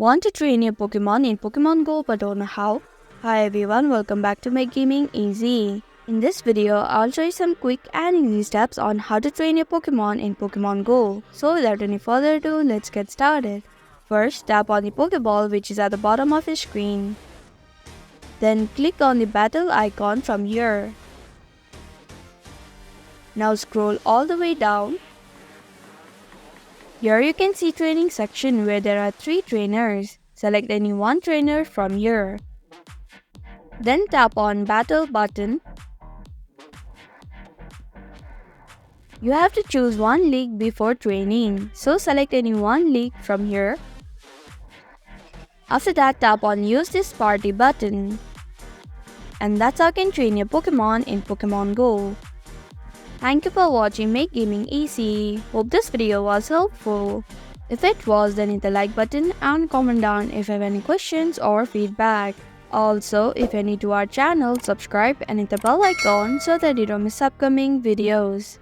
Want to train your Pokemon in Pokemon Go but don't know how? Hi everyone, welcome back to Make Gaming Easy. In this video, I'll show you some quick and easy steps on how to train your Pokemon in Pokemon Go. So without any further ado, let's get started. First, tap on the Poké Ball which is at the bottom of your screen. Then click on the battle icon from here. Now scroll all the way down. Here you can see training section where there are 3 trainers. Select any one trainer from here. Then tap on battle button. You have to choose one league before training, so select any one league from here. After that, tap on use this party button. And that's how you can train your Pokemon in Pokemon Go. Thank you for watching Make Gaming Easy. Hope this video was helpful. If it was, then hit the like button and comment down if you have any questions or feedback. Also, if you're new to our channel, subscribe and hit the bell icon so that you don't miss upcoming videos.